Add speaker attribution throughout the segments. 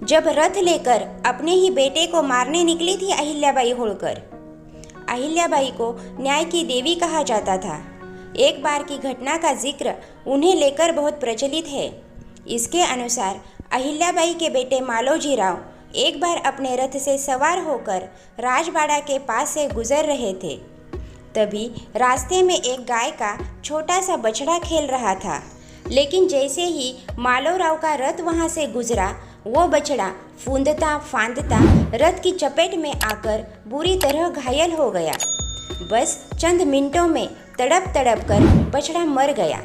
Speaker 1: जब रथ लेकर अपने ही बेटे को मारने निकली थी अहिल्याबाई होळकर। अहिल्याबाई को न्याय की देवी कहा जाता था। एक बार की घटना का जिक्र उन्हें लेकर बहुत प्रचलित है। इसके अनुसार अहिल्याबाई के बेटे मालोजी राव एक बार अपने रथ से सवार होकर राजबाड़ा के पास से गुजर रहे थे। तभी रास्ते में एक गाय का छोटा सा बछड़ा खेल रहा था, लेकिन जैसे ही मालोराव का रथ वहां से गुजरा, वो बछड़ा फूंदता फांदता रथ की चपेट में आकर बुरी तरह घायल हो गया। बस चंद मिनटों में तड़प तड़प कर बछड़ा मर गया।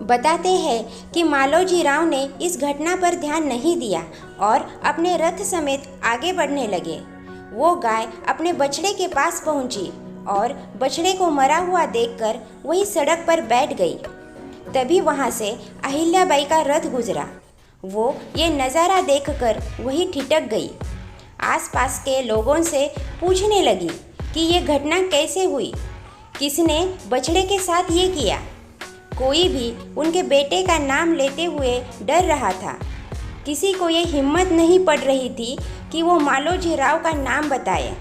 Speaker 1: बताते हैं कि मालोजी राव ने इस घटना पर ध्यान नहीं दिया और अपने रथ समेत आगे बढ़ने लगे। वो गाय अपने बछड़े के पास पहुंची और बछड़े को मरा हुआ देखकर वही सड़क पर बैठ गई। तभी वहां से अहिल्याबाई का रथ गुजरा। वो ये नज़ारा देखकर वही ठिठक गई। आसपास के लोगों से पूछने लगी कि ये घटना कैसे हुई, किसने बछड़े के साथ ये किया। कोई भी उनके बेटे का नाम लेते हुए डर रहा था। किसी को ये हिम्मत नहीं पड़ रही थी कि वो मालोजी राव का नाम बताए।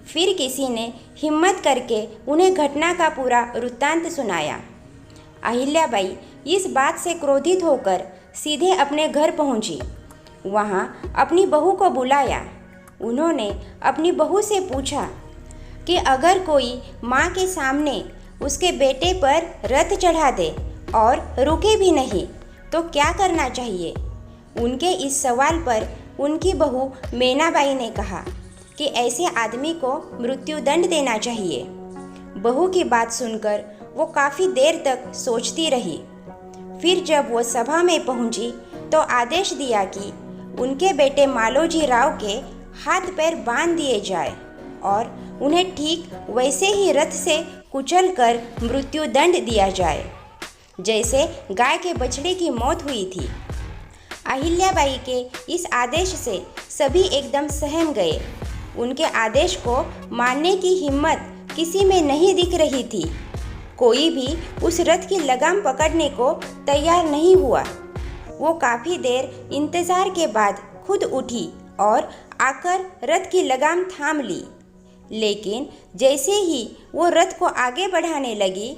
Speaker 1: फिर किसी ने हिम्मत करके उन्हें घटना का पूरा वृत्तांत सुनाया। अहिल्याबाई इस बात से क्रोधित होकर सीधे अपने घर पहुंची। वहां अपनी बहू को बुलाया। उन्होंने अपनी बहू से पूछा कि अगर कोई माँ के सामने उसके बेटे पर रथ चढ़ा दे और रुके भी नहीं तो क्या करना चाहिए। उनके इस सवाल पर उनकी बहू मीनाबाई ने कहा कि ऐसे आदमी को मृत्युदंड देना चाहिए। बहू की बात सुनकर वो काफ़ी देर तक सोचती रही। फिर जब वो सभा में पहुंची तो आदेश दिया कि उनके बेटे मालोजी राव के हाथ पैर बांध दिए जाए और उन्हें ठीक वैसे ही रथ से कुचलकर मृत्युदंड दिया जाए जैसे गाय के बछड़े की मौत हुई थी। अहिल्याबाई के इस आदेश से सभी एकदम सहम गए। उनके आदेश को मानने की हिम्मत किसी में नहीं दिख रही थी। कोई भी उस रथ की लगाम पकड़ने को तैयार नहीं हुआ। वो काफ़ी देर इंतज़ार के बाद खुद उठी और आकर रथ की लगाम थाम ली। लेकिन जैसे ही वो रथ को आगे बढ़ाने लगी,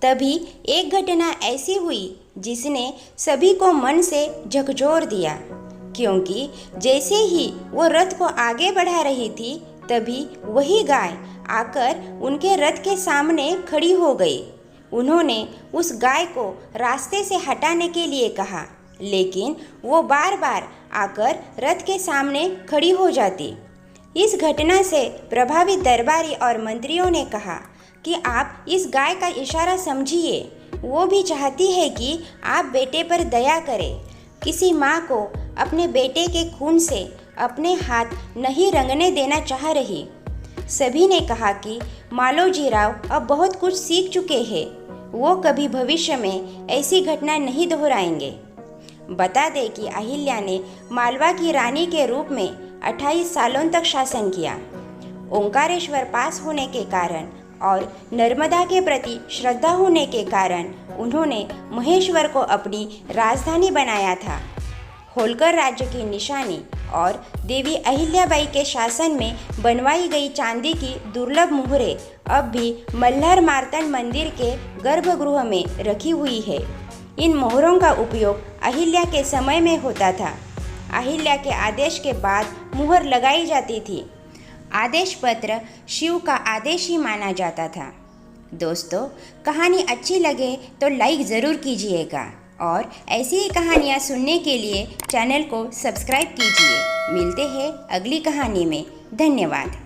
Speaker 1: तभी एक घटना ऐसी हुई जिसने सभी को मन से झकझोर दिया। क्योंकि जैसे ही वो रथ को आगे बढ़ा रही थी, तभी वही गाय आकर उनके रथ के सामने खड़ी हो गई। उन्होंने उस गाय को रास्ते से हटाने के लिए कहा, लेकिन वो बार बार आकर रथ के सामने खड़ी हो जाती। इस घटना से प्रभावित दरबारी और मंत्रियों ने कहा कि आप इस गाय का इशारा समझिए। वो भी चाहती है कि आप बेटे पर दया करें। किसी माँ को अपने बेटे के खून से अपने हाथ नहीं रंगने देना चाह रही। सभी ने कहा कि मालोजी राव अब बहुत कुछ सीख चुके हैं। वो कभी भविष्य में ऐसी घटना नहीं दोहराएंगे। बता दें कि अहिल्या ने मालवा की रानी के रूप में 28 सालों तक शासन किया। ओंकारेश्वर पास होने के कारण और नर्मदा के प्रति श्रद्धा होने के कारण उन्होंने महेश्वर को अपनी राजधानी बनाया था। होलकर राज्य की निशानी और देवी अहिल्याबाई के शासन में बनवाई गई चांदी की दुर्लभ मुहरें अब भी मल्हार मार्तंड मंदिर के गर्भगृह में रखी हुई है। इन मोहरों का उपयोग अहिल्या के समय में होता था। अहिल्या के आदेश के बाद मुहर लगाई जाती थी। आदेश पत्र शिव का आदेश ही माना जाता था। दोस्तों, कहानी अच्छी लगे तो लाइक ज़रूर कीजिएगा और ऐसी ही कहानियाँ सुनने के लिए चैनल को सब्सक्राइब कीजिए। मिलते हैं अगली कहानी में। धन्यवाद।